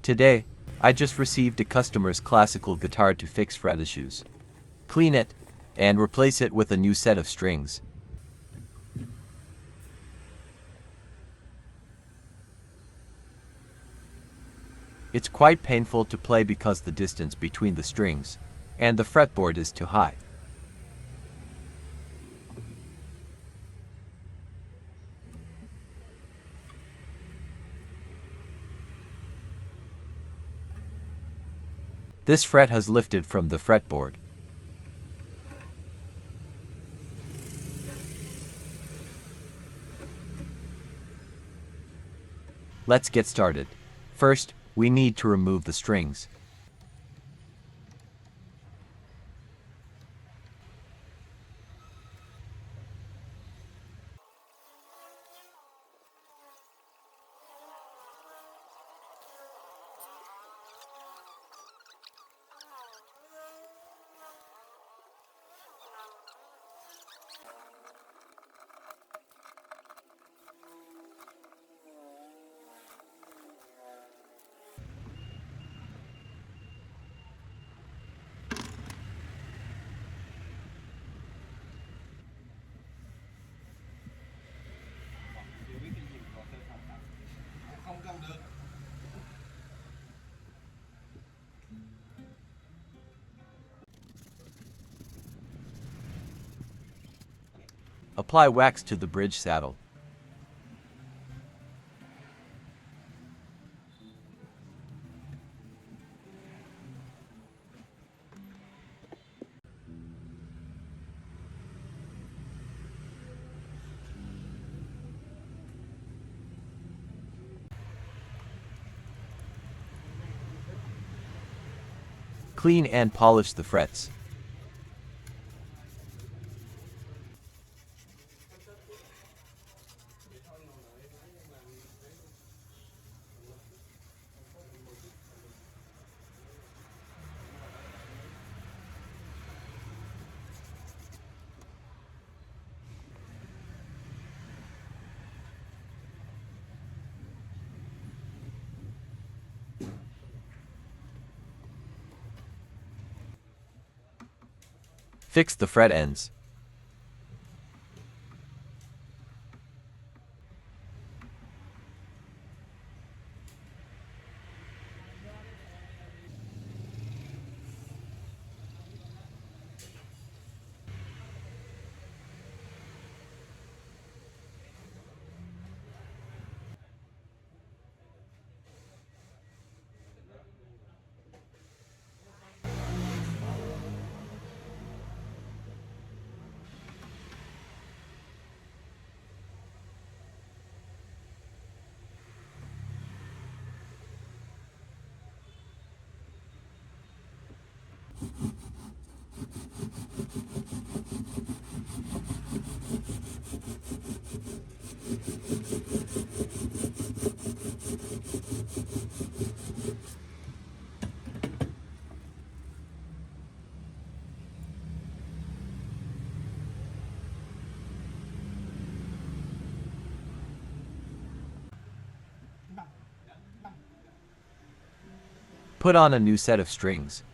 Today, I just received a customer's classical guitar to fix fret issues, clean it, and replace it with a new set of strings. It's quite painful to play because the distance between the strings and the fretboard is too high. This fret has lifted from the fretboard. Let's get started. First, we need to remove the strings. Apply wax to the bridge saddle. Clean and polish the frets. Fix the fret ends. Put on a new set of strings.